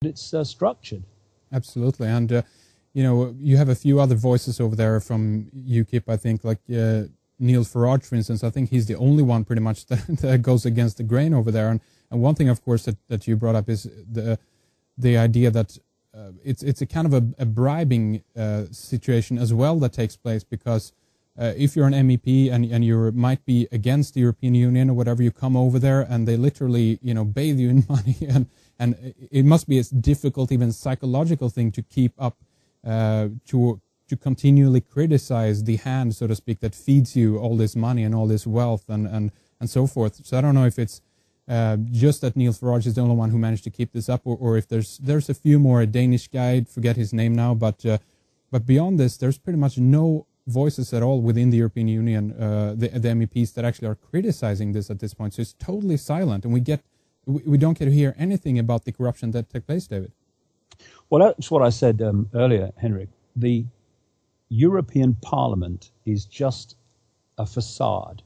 it's structured. Absolutely. And, you know, you have a few other voices over there from UKIP, I think, like Neil Farage, for instance. I think he's the only one pretty much that goes against the grain over there. And one thing, of course, that you brought up is the idea that it's a kind of a bribing situation as well that takes place, because if you're an MEP and you might be against the European Union or whatever, you come over there and they literally, you know, bathe you in money, and it must be a difficult, even psychological thing to keep up, to continually criticize the hand, so to speak, that feeds you all this money and all this wealth and so forth. So I don't know if it's just that Neil Farage is the only one who managed to keep this up, or if there's a few more. A Danish guy, forget his name now, but beyond this, there's pretty much no voices at all within the European Union, the MEPs that actually are criticizing this at this point. So it's totally silent, and we don't get to hear anything about the corruption that took place, David. Well, that's what I said earlier, Henrik. The European Parliament is just a facade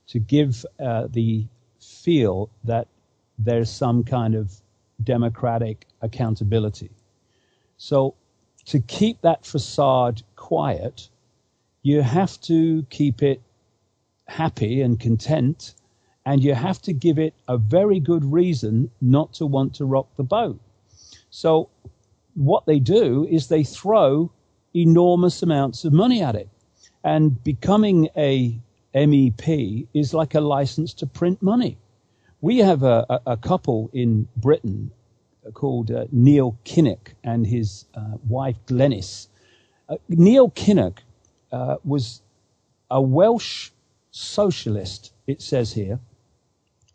to give the feel that there's some kind of democratic accountability. So to keep that facade quiet, you have to keep it happy and content, and you have to give it a very good reason not to want to rock the boat. So what they do is they throw enormous amounts of money at it. And becoming a MEP is like a license to print money. We have a couple in Britain called Neil Kinnock and his wife Glenys. Neil Kinnock was a Welsh socialist, it says here,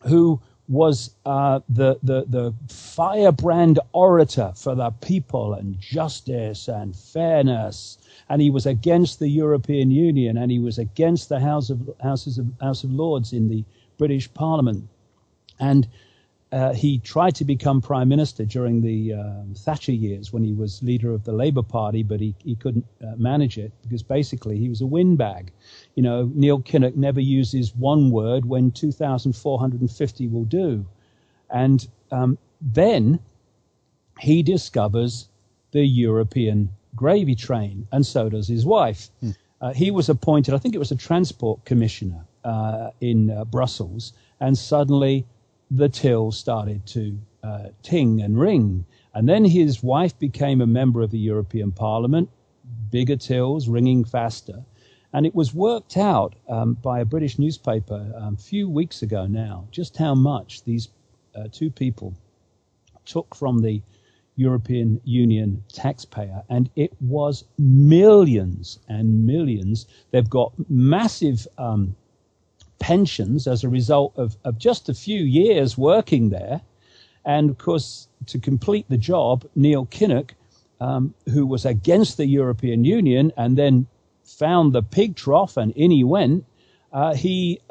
who was the firebrand orator for the people and justice and fairness, and he was against the European Union, and he was against the House of Lords in the British Parliament, and he tried to become prime minister during the Thatcher years when he was leader of the Labour Party, but he couldn't manage it because basically he was a windbag. You know, Neil Kinnock never uses one word when 2,450 will do. And then he discovers the European gravy train, and so does his wife. He was appointed, I think it was a transport commissioner in Brussels, and suddenly the till started to ting and ring. And then his wife became a member of the European Parliament, bigger tills, ringing faster. And it was worked out by a British newspaper a few weeks ago now, just how much these two people took from the European Union taxpayer. And it was millions and millions. They've got massive pensions as a result of just a few years working there. And of course, to complete the job, Neil Kinnock, who was against the European Union and then found the pig trough and in he went, he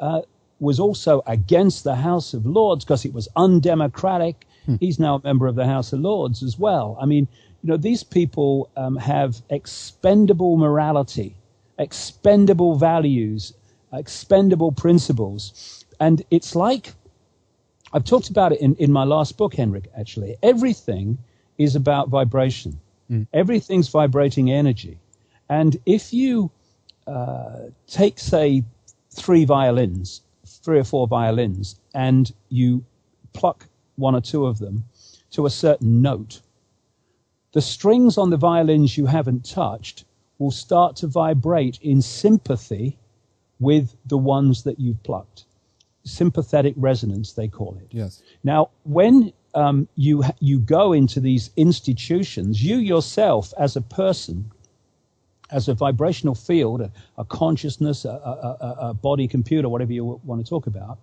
was also against the House of Lords because it was undemocratic. He's now a member of the House of Lords as well. I mean, you know, these people have expendable morality, expendable values, expendable principles. And it's like, I've talked about it in my last book, Henrik, actually. Everything is about vibration. Everything's vibrating energy. And if you take, say, three or four violins, and you pluck one or two of them to a certain note, the strings on the violins you haven't touched will start to vibrate in sympathy with the ones that you've plucked. Sympathetic resonance, they call it. Yes. Now, when you go into these institutions, you yourself as a person, as a vibrational field, a consciousness, a body computer, whatever you want to talk about,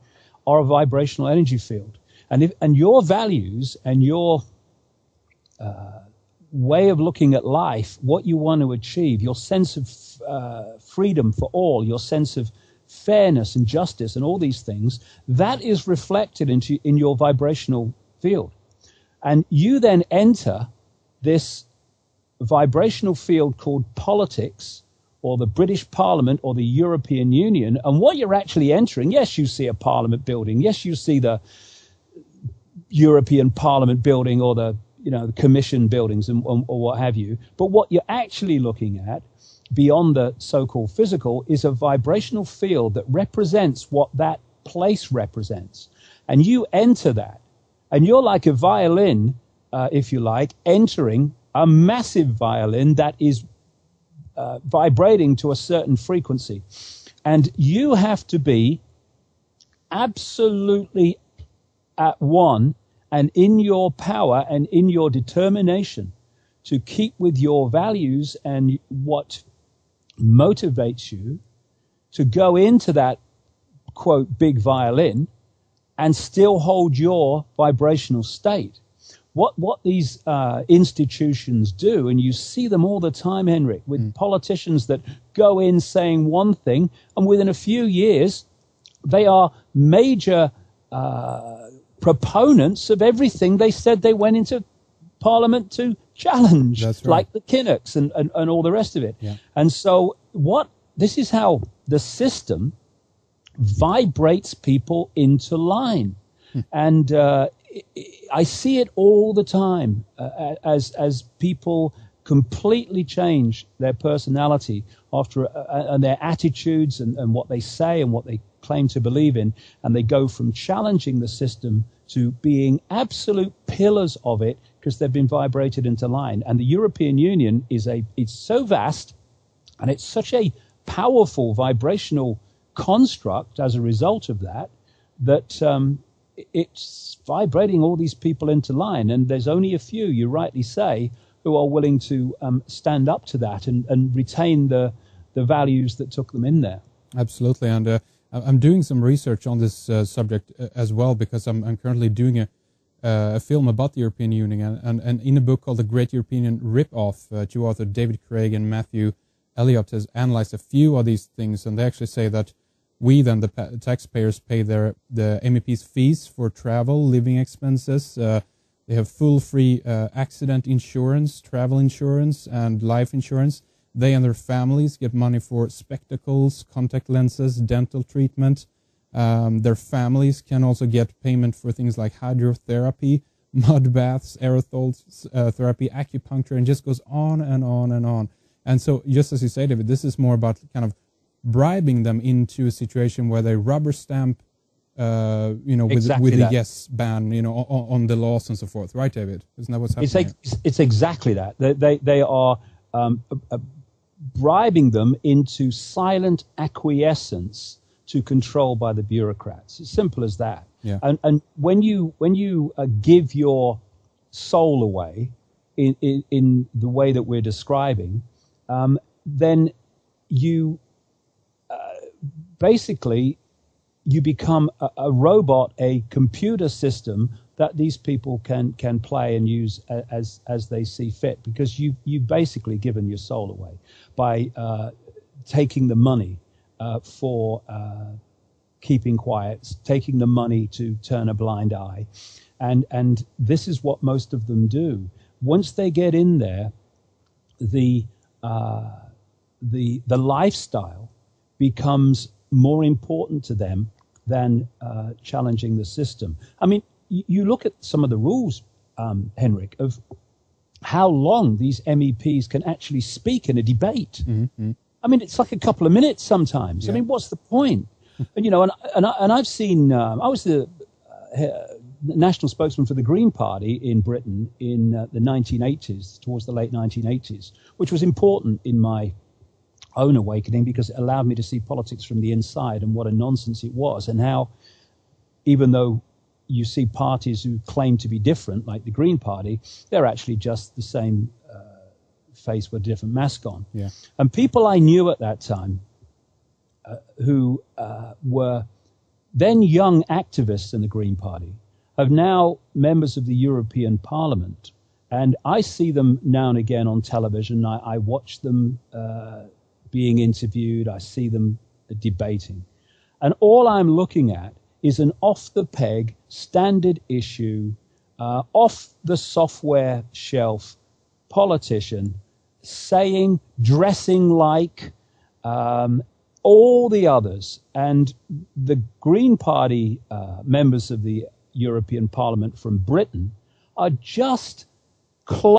are a vibrational energy field. And your values and your way of looking at life, what you want to achieve, your sense of freedom for all, your sense of fairness and justice and all these things, that is reflected in your vibrational field. And you then enter this vibrational field called politics, or the British Parliament, or the European Union. And what you're actually entering, yes, you see a Parliament building, yes, you see the European Parliament building, or the the commission buildings or what have you. But what you're actually looking at beyond the so-called physical is a vibrational field that represents what that place represents. And you enter that, and you're like a violin, if you like, entering a massive violin that is vibrating to a certain frequency. And you have to be absolutely at one and in your power and in your determination to keep with your values and what motivates you to go into that, quote, big violin and still hold your vibrational state. What these institutions do, and you see them all the time, Henrik, with politicians that go in saying one thing, and within a few years, they are major proponents of everything they said they went into Parliament to challenge, That's right. like the Kinnocks and all the rest of it. Yeah. And so this is how the system vibrates people into line. And I see it all the time as people completely change their personality after and their attitudes and what they say and what they claim to believe in, and they go from challenging the system to being absolute pillars of it because they've been vibrated into line. And the European Union it's so vast, and it's such a powerful vibrational construct as a result of that it's vibrating all these people into line. And there's only a few, you rightly say, who are willing to stand up to that and retain the values that took them in there. Absolutely. And I'm doing some research on this subject as well, because I'm currently doing a film about the European Union, and in a book called The Great European Rip-Off, two authors, David Craig and Matthew Elliott, has analyzed a few of these things, and they actually say that we, then the taxpayers, pay the MEPs' fees for travel, living expenses. They have full free accident insurance, travel insurance, and life insurance. They and their families get money for spectacles, contact lenses, dental treatment. Their families can also get payment for things like hydrotherapy, mud baths, aerosol therapy, acupuncture, and just goes on and on and on. And so, just as you say, David, this is more about kind of bribing them into a situation where they rubber stamp, exactly with the yes ban, on the laws and so forth. Right, David? Isn't that what's happening? It's exactly that. They are bribing them into silent acquiescence to control by the bureaucrats. It's simple as that. Yeah. And when you give your soul away in the way that we're describing, then you basically you become a robot, a computer system that these people can play and use as they see fit, because you've basically given your soul away by taking the money for keeping quiet, taking the money to turn a blind eye. And this is what most of them do. Once they get in there, the lifestyle becomes more important to them than challenging the system. I mean, you look at some of the rules, Henrik, of how long these MEPs can actually speak in a debate. Mm-hmm. I mean, it's like a couple of minutes sometimes. Yeah. I mean, what's the point? And and I've seen. I was the national spokesman for the Green Party in Britain in the 1980s, towards the late 1980s, which was important in my own awakening because it allowed me to see politics from the inside and what a nonsense it was, and how, even though you see parties who claim to be different, like the Green Party, they're actually just the same face with a different mask on. Yeah. And people I knew at that time who were then young activists in the Green Party are now members of the European Parliament. And I see them now and again on television. I watch them being interviewed. I see them debating. And all I'm looking at is an off-the-peg, standard issue, off-the-software shelf politician saying, dressing like all the others. And the Green Party members of the European Parliament from Britain are just close